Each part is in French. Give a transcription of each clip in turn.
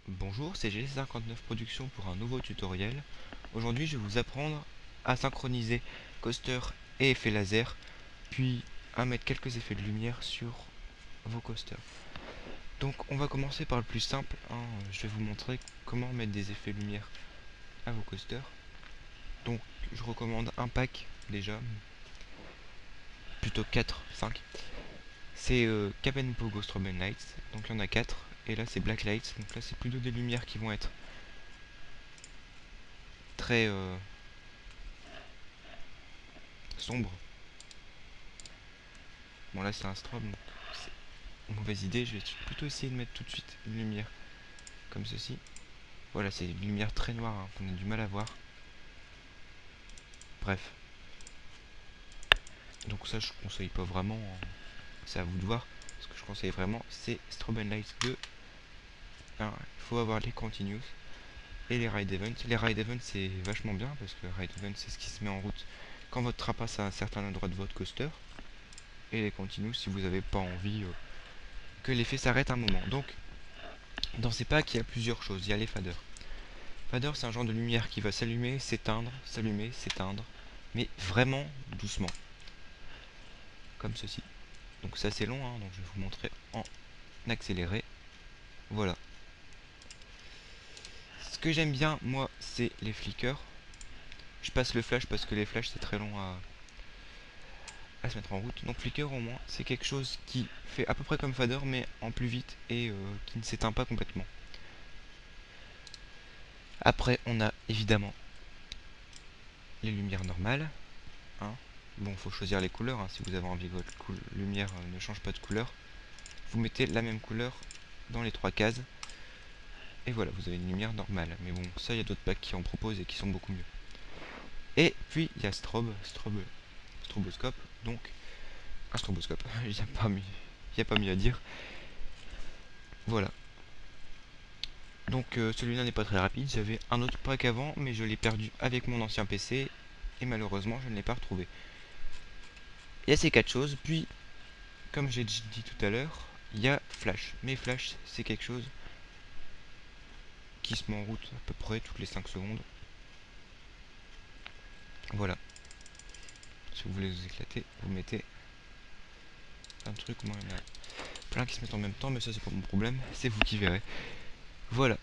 Bonjour, c'est GC59 Productions pour un nouveau tutoriel. Aujourd'hui, je vais vous apprendre à synchroniser coaster et effets laser, puis à mettre quelques effets de lumière sur vos coasters. Donc, on va commencer par le plus simple, hein. Je vais vous montrer comment mettre des effets de lumière à vos coasters. Donc, je recommande un pack déjà, plutôt 4, 5. C'est Cap & Pogo Strobe Lights, donc il y en a 4. Et là, c'est Black Lights, donc là, c'est plutôt des lumières qui vont être très sombres. Bon, là c'est un strobe, donc c'est une mauvaise idée. Je vais plutôt essayer de mettre tout de suite une lumière comme ceci. Voilà, c'est une lumière très noire, hein, qu'on a du mal à voir. Bref. Donc ça, je conseille pas vraiment, hein. C'est à vous de voir. Ce que je conseille vraiment, c'est Strobe Lights 2. Alors, il faut avoir les Continuous et les Ride Events. Les Ride Events, c'est vachement bien, parce que Ride Events, c'est ce qui se met en route quand votre train passe à un certain endroit de votre coaster. Et les Continuous, si vous n'avez pas envie que l'effet s'arrête un moment. Donc, dans ces packs, il y a plusieurs choses. Il y a les faders. Fader, c'est un genre de lumière qui va s'allumer, s'éteindre, mais vraiment doucement, comme ceci. Donc c'est assez long, hein, donc je vais vous montrer en accéléré. Voilà. Ce que j'aime bien, moi, c'est les flickers. Je passe le flash parce que les flashs, c'est très long à se mettre en route. Donc flicker, au moins, c'est quelque chose qui fait à peu près comme fader, mais en plus vite et qui ne s'éteint pas complètement. Après, on a évidemment les lumières normales, hein. Bon, faut choisir les couleurs, hein. Si vous avez envie que votre lumière ne change pas de couleur, vous mettez la même couleur dans les 3 cases. Et voilà, vous avez une lumière normale. Mais bon, ça, il y a d'autres packs qui en proposent et qui sont beaucoup mieux. Et puis, il y a stroboscope. Donc, un stroboscope. Il n'y a pas mieux à dire. Voilà. Donc, celui-là n'est pas très rapide. J'avais un autre pack avant, mais je l'ai perdu avec mon ancien PC. Et malheureusement, je ne l'ai pas retrouvé. Il y a ces 4 choses. Puis, comme j'ai dit tout à l'heure, il y a Flash. Mais Flash, c'est quelque chose qui se met en route à peu près toutes les 5 secondes. Voilà. Si vous voulez vous éclater, vous mettez un truc. Moi, il y en a plein qui se mettent en même temps, mais ça, c'est pas mon problème. C'est vous qui verrez. Voilà.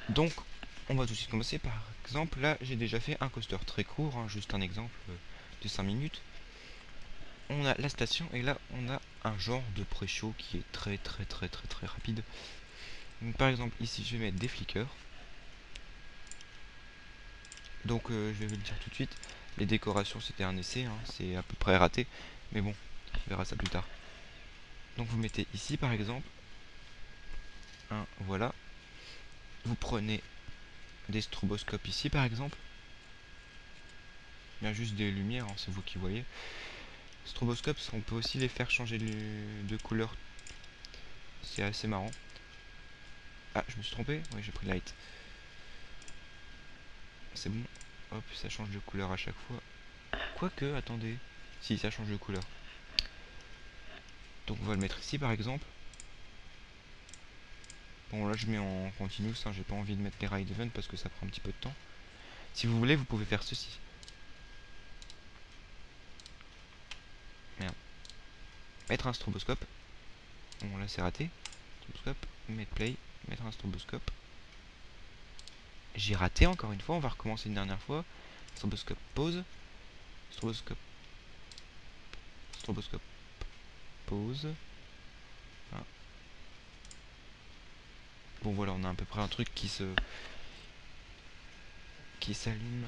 Donc, on va tout de suite commencer. Par exemple, là, j'ai déjà fait un coaster très court, hein, juste un exemple de 5 minutes. On a la station, et là, on a un genre de pré-show qui est très rapide. Donc, par exemple, ici, je vais mettre des flickers. Donc, je vais vous le dire tout de suite. Les décorations, c'était un essai, hein, c'est à peu près raté. Mais bon, on verra ça plus tard. Donc, vous mettez ici, par exemple. Voilà. Vous prenez des stroboscopes ici, par exemple. Il y a juste des lumières, hein, c'est vous qui voyez. Stroboscopes, on peut aussi les faire changer de couleur. C'est assez marrant. Ah, je me suis trompé. Oui, j'ai pris light. C'est bon. Hop, ça change de couleur à chaque fois. Quoique, attendez. Si, ça change de couleur. Donc on va le mettre ici, par exemple. Bon, là, je mets en continuous, hein, j'ai pas envie de mettre les ride event parce que ça prend un petit peu de temps. Si vous voulez, vous pouvez faire ceci. Merde. Mettre un stroboscope. Bon, là, c'est raté. Stroboscope, mettre play, mettre un stroboscope. J'ai raté encore une fois, on va recommencer une dernière fois. Stroboscope, pause. Stroboscope, stroboscope, pause. Ah. Bon voilà, on a à peu près un truc qui s'allume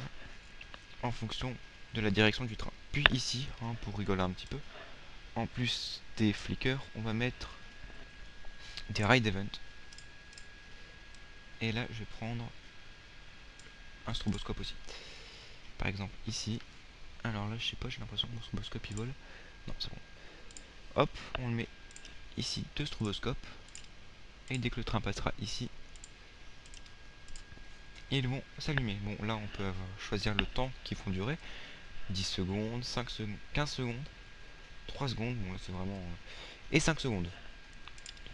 en fonction de la direction du train. Puis ici, hein, pour rigoler un petit peu, en plus des flickers, on va mettre des ride event. Et là, je vais prendre un stroboscope aussi. Par exemple, ici. Alors là, je sais pas, j'ai l'impression que mon stroboscope il vole. Non, c'est bon. Hop, on le met ici, 2 stroboscopes. Et dès que le train passera ici, ils vont s'allumer. Bon, là, on peut choisir le temps qu'ils vont durer. 10 secondes, 5 secondes, 15 secondes, 3 secondes, bon là c'est vraiment... et 5 secondes. Donc,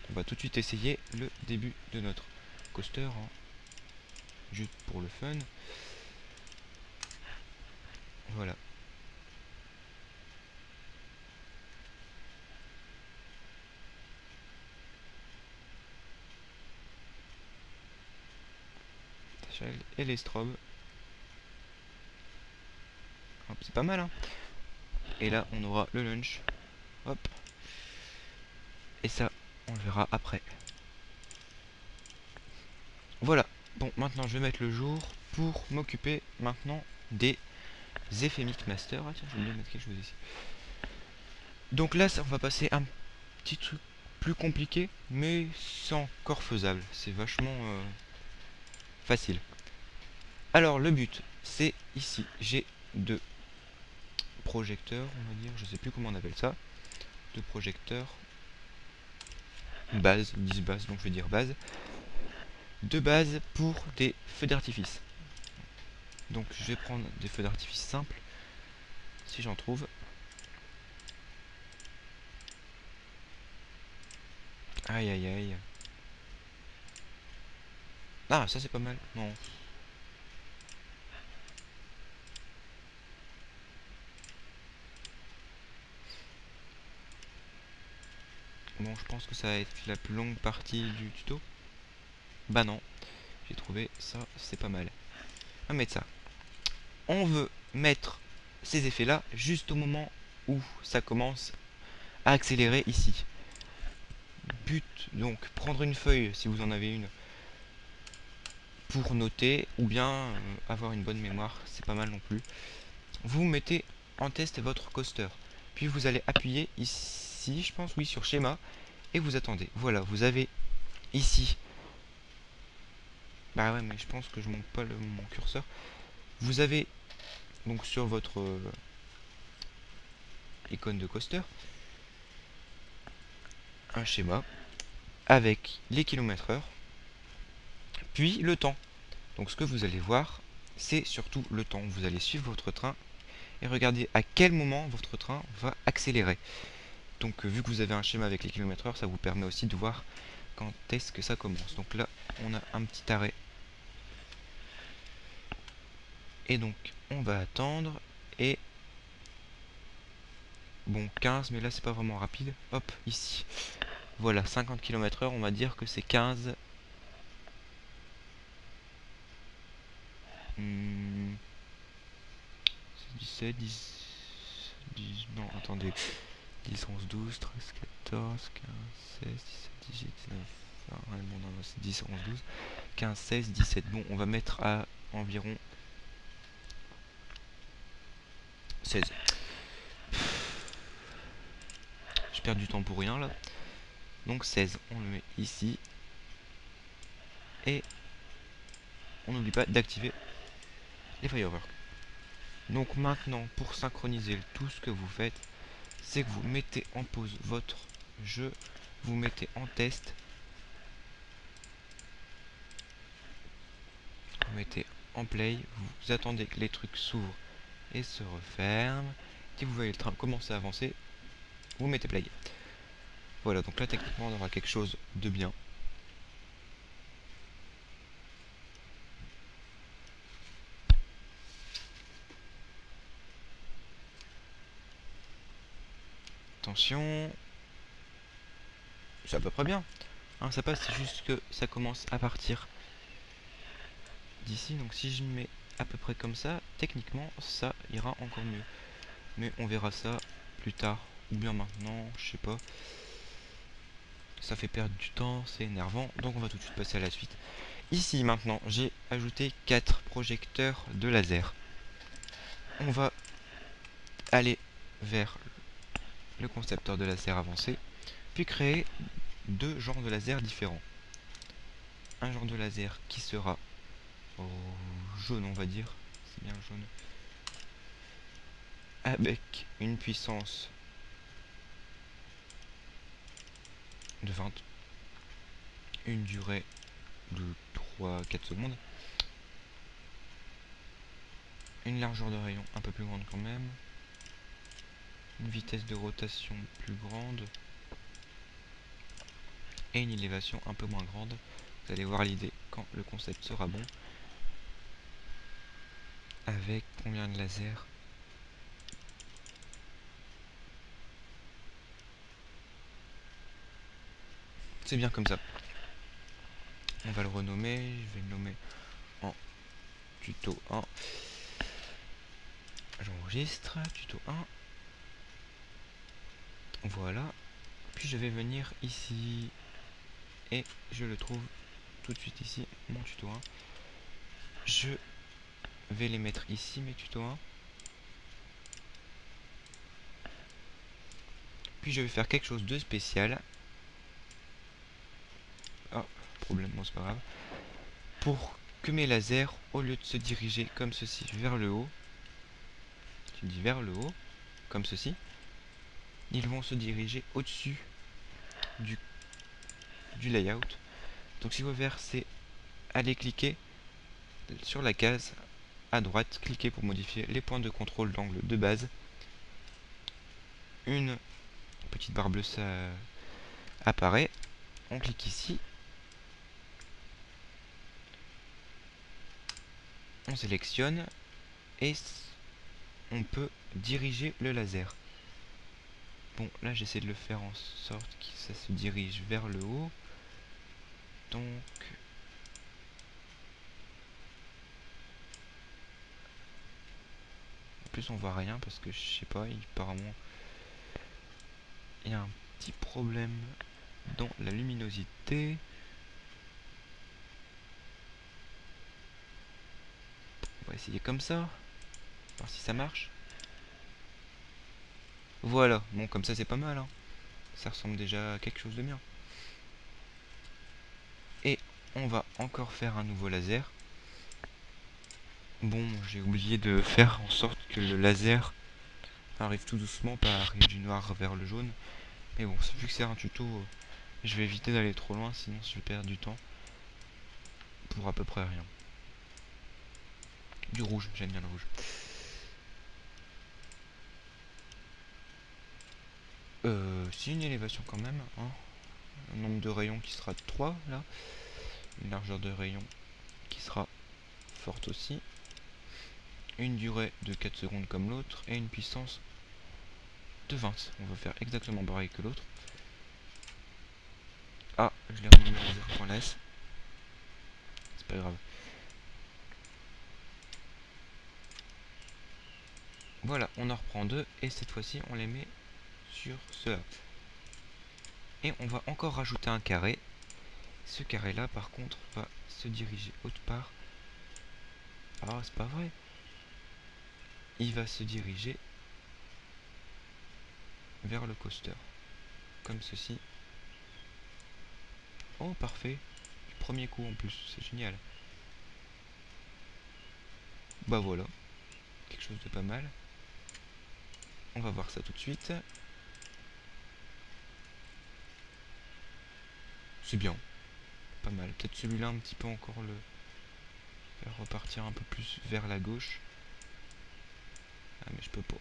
on va tout de suite essayer le début de notre coaster, hein, juste pour le fun. Voilà. Et les strobes. C'est pas mal, hein. Et là, on aura le lunch. Hop. Et ça, on le verra après. Voilà. Bon, maintenant, je vais mettre le jour pour m'occuper maintenant des effets Mixmaster. Ah tiens, j'ai oublié de mettre quelque chose ici. Donc là, ça, on va passer un petit truc plus compliqué, mais c'est encore faisable. C'est vachement facile. Alors, le but, c'est ici. J'ai deux projecteurs, on va dire. Je sais plus comment on appelle ça. Deux projecteurs. Base, ils disent base, donc je vais dire base. Deux bases pour des feux d'artifice. Donc je vais prendre des feux d'artifice simples, si j'en trouve. Aïe aïe aïe. Ah, ça c'est pas mal. Non. Bon, je pense que ça va être la plus longue partie du tuto. Bah non, j'ai trouvé ça, c'est pas mal. On va mettre ça. On veut mettre ces effets-là juste au moment où ça commence à accélérer ici. But, donc, prendre une feuille, si vous en avez une, pour noter, ou bien avoir une bonne mémoire, c'est pas mal non plus. Vous mettez en test votre coaster, puis vous allez appuyer ici, je pense, oui, sur schéma, et vous attendez. Voilà, vous avez ici, bah ouais, mais je pense que je monte pas mon curseur. Vous avez donc sur votre icône de coaster un schéma avec les kilomètres heure, puis le temps. Donc ce que vous allez voir, c'est surtout le temps. Vous allez suivre votre train et regarder à quel moment votre train va accélérer. Donc vu que vous avez un schéma avec les kilomètres heure, ça vous permet aussi de voir quand est-ce que ça commence. Donc là, on a un petit arrêt. Et donc, on va attendre. Et bon, 15, mais là, c'est pas vraiment rapide. Hop, ici. Voilà, 50 km/h, on va dire que c'est 15. 17, 10, non, attendez. 10, 11, 12, 13, 14, 15, 16, 17, 18, 19. Ah, bon, non, c'est 10, 11, 12, 15, 16, 17. Bon, on va mettre à environ 16. Je perds du temps pour rien là. Donc 16, on le met ici. Et on n'oublie pas d'activer les fireworks. Donc maintenant, pour synchroniser tout ce que vous faites, c'est que vous mettez en pause votre jeu, vous mettez en test, vous mettez en play, vous attendez que les trucs s'ouvrent et se referment. Si vous voyez le train commencer à avancer, vous mettez play. Voilà, donc là techniquement on aura quelque chose de bien. Attention, c'est à peu près bien. Hein, ça passe, c'est juste que ça commence à partir d'ici. Donc si je mets à peu près comme ça, techniquement ça ira encore mieux. Mais on verra ça plus tard, ou bien maintenant, je sais pas. Ça fait perdre du temps, c'est énervant, donc on va tout de suite passer à la suite. Ici maintenant, j'ai ajouté 4 projecteurs de laser. On va aller vers le concepteur de laser avancé, puis créer deux genres de laser différents. Un genre de laser qui sera jaune, on va dire, c'est bien jaune, avec une puissance de 20, une durée de 3-4 secondes, une largeur de rayon un peu plus grande quand même, une vitesse de rotation plus grande et une élévation un peu moins grande. Vous allez voir l'idée quand le concept sera bon. Avec combien de lasers? C'est bien comme ça. On va le renommer, je vais le nommer en tuto 1. J'enregistre, tuto 1. Voilà. Puis je vais venir ici et je le trouve tout de suite ici, mon tuto 1. Je vais les mettre ici, mes tutos 1. Puis je vais faire quelque chose de spécial. Ah, problème, bon c'est pas grave. Pour que mes lasers, au lieu de se diriger comme ceci vers le haut, tu dis vers le haut, comme ceci, ils vont se diriger au-dessus du layout. Donc ce qu'il faut faire, c'est aller cliquer sur la case à droite, cliquer pour modifier les points de contrôle d'angle de base. Une petite barre bleue ça apparaît. On clique ici. On sélectionne et on peut diriger le laser. Bon, là j'essaie de le faire en sorte que ça se dirige vers le haut. Donc en plus on voit rien parce que je sais pas, apparemment il y a un petit problème dans la luminosité. On va essayer comme ça, voir si ça marche. Voilà, bon comme ça c'est pas mal, hein. Ça ressemble déjà à quelque chose de bien. Et on va encore faire un nouveau laser. Bon, j'ai oublié de faire en sorte que le laser arrive tout doucement, pas arrive du noir vers le jaune. Mais bon, vu que c'est un tuto, je vais éviter d'aller trop loin, sinon je vais perdre du temps pour à peu près rien. Du rouge, j'aime bien le rouge. C'est une élévation quand même, hein. Un nombre de rayons qui sera de 3 là. Une largeur de rayon qui sera forte aussi. Une durée de 4 secondes comme l'autre. Et une puissance de 20. On va faire exactement pareil que l'autre. Ah, je l'ai remis à 0.s. C'est pas grave. Voilà, on en reprend deux. Et cette fois-ci, on les met sur cela. Et on va encore rajouter un carré. Ce carré là par contre va se diriger autre part. Ah c'est pas vrai. Il va se diriger vers le coaster. Comme ceci. Oh parfait. Du premier coup en plus, c'est génial. Bah voilà. Quelque chose de pas mal. On va voir ça tout de suite. C'est bien. Pas mal. Peut-être celui-là un petit peu encore le faire repartir un peu plus vers la gauche. Ah mais je peux pas.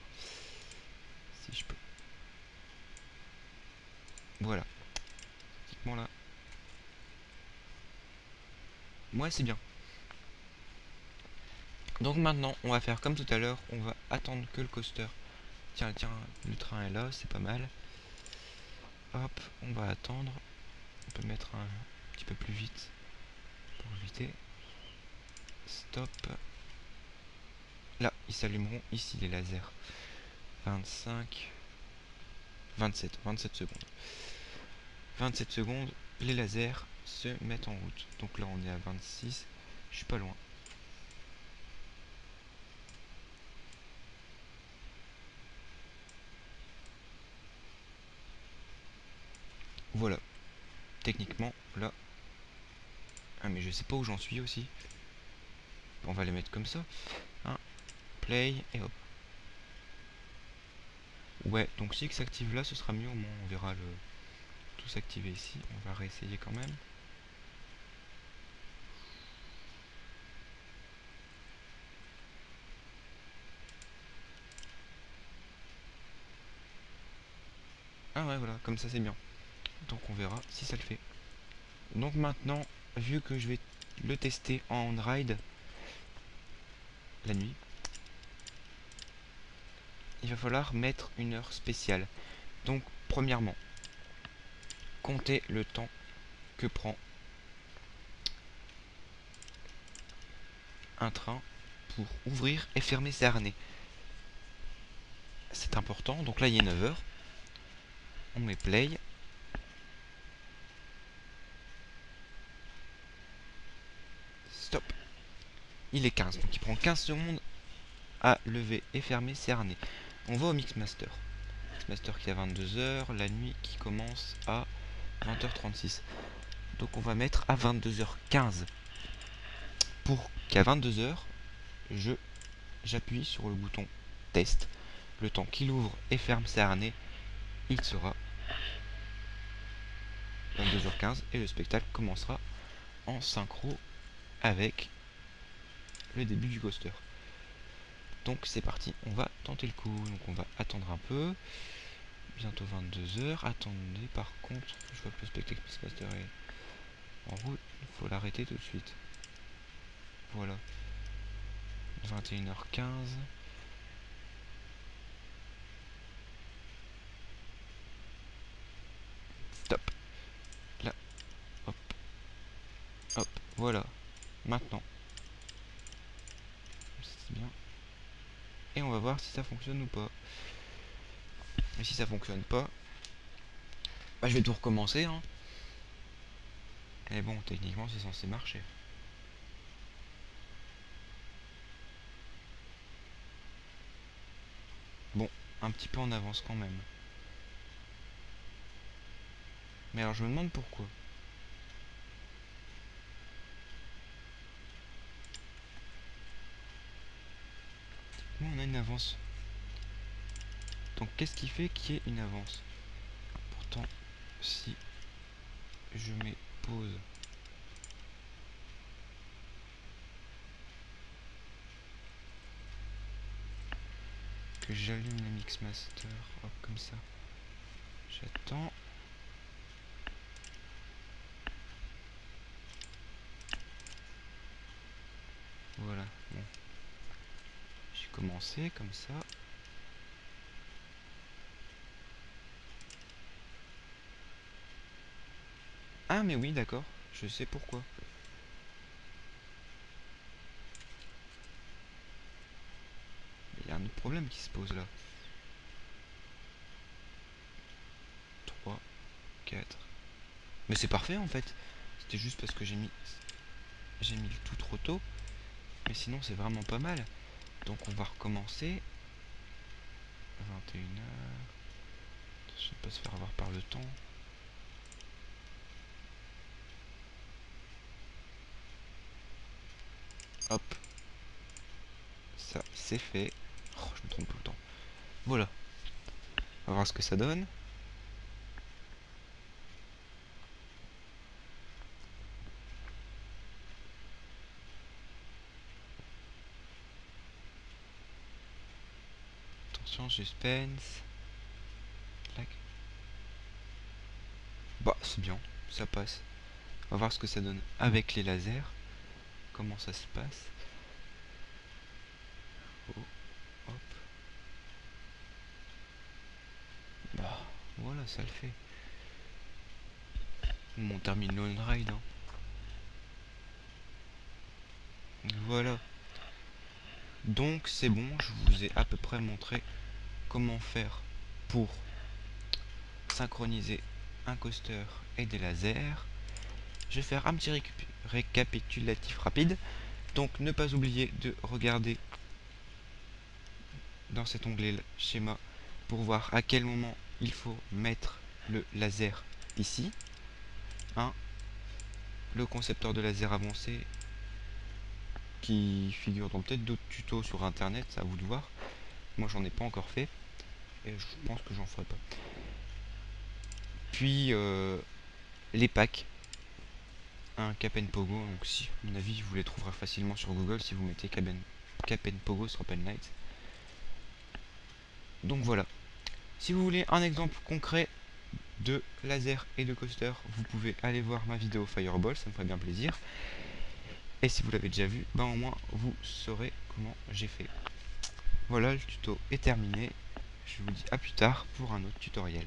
Si je peux. Voilà. Typiquement là. Ouais c'est bien. Donc maintenant on va faire comme tout à l'heure. On va attendre que le coaster. Tiens, le train est là, c'est pas mal. Hop, on va attendre. On peut mettre un petit peu plus vite pour éviter. Stop. Là, ils s'allumeront ici les lasers. 25, 27 secondes. 27 secondes, les lasers se mettent en route. Donc là, on est à 26. Je suis pas loin. Voilà. Techniquement, là. Ah, mais je sais pas où j'en suis aussi. On va les mettre comme ça. Play, et hop. Ouais, donc si X s'active là, ce sera mieux. Au moins, on verra le tout s'activer ici. On va réessayer quand même. voilà, comme ça c'est bien. Donc on verra si ça le fait. Donc maintenant, vu que je vais le tester en on-ride la nuit, il va falloir mettre une heure spéciale. Donc premièrement, comptez le temps que prend un train pour ouvrir et fermer ses harnais. C'est important. Donc là il est 9h. On met play. Stop. Il est 15. Donc il prend 15 secondes à lever et fermer ses harnais. On va au Mixmaster. Mixmaster qui est à 22h. La nuit qui commence à 20h36. Donc on va mettre à 22h15. Pour qu'à 22h, j'appuie sur le bouton test. Le temps qu'il ouvre et ferme ses harnais, il sera 22h15 et le spectacle commencera en synchro avec le début du coaster. Donc c'est parti, on va tenter le coup. Donc on va attendre un peu. Bientôt 22h. Attendez, par contre, je vois que le spectacle Mixmaster est en route. Il faut l'arrêter tout de suite. Voilà. 21h15. Stop. Là. Hop. Hop. Voilà. Maintenant. C'est bien. Et on va voir si ça fonctionne ou pas. Et si ça fonctionne pas, bah, je vais tout recommencer, hein. Mais bon, techniquement, c'est censé marcher. Bon, un petit peu en avance quand même. Mais alors, je me demande pourquoi. Moi, on a une avance. Donc, qu'est-ce qui fait qu'il y ait une avance? Pourtant, si je mets pause, que j'allume le Mixmaster, hop, comme ça, j'attends. Voilà, bon. J'ai commencé comme ça. Ah, mais oui, d'accord, je sais pourquoi. Il y a un autre problème qui se pose là. 3, 4. Mais c'est parfait en fait. C'était juste parce que j'ai mis le tout trop tôt. Mais sinon c'est vraiment pas mal. Donc on va recommencer. 21h. Je ne pas se faire avoir par le temps. Hop. Ça c'est fait. Oh, je me trompe tout le temps. Voilà. On va voir ce que ça donne. Attention, suspense. Clac. Bah c'est bien, ça passe. On va voir ce que ça donne avec les lasers. Comment ça se passe. Oh, hop. Bah voilà, ça le fait. On termine le ride, hein. Voilà. Donc c'est bon, je vous ai à peu près montré comment faire pour synchroniser un coaster et des lasers. Je vais faire un petit récapitulatif rapide. Donc ne pas oublier de regarder dans cet onglet schéma pour voir à quel moment il faut mettre le laser ici. Hein, le concepteur de laser avancé qui figure dans peut-être d'autres tutos sur internet, c'est à vous de voir. Moi j'en ai pas encore fait et je pense que j'en ferai pas. Puis les packs, un Cap Pogo, donc si, à mon avis vous les trouverez facilement sur Google si vous mettez Cap Pogo sur Open Night. Donc voilà. Si vous voulez un exemple concret de laser et de coaster, vous pouvez aller voir ma vidéo Fireball, ça me ferait bien plaisir. Et si vous l'avez déjà vu, ben au moins vous saurez comment j'ai fait. Voilà, le tuto est terminé. Je vous dis à plus tard pour un autre tutoriel.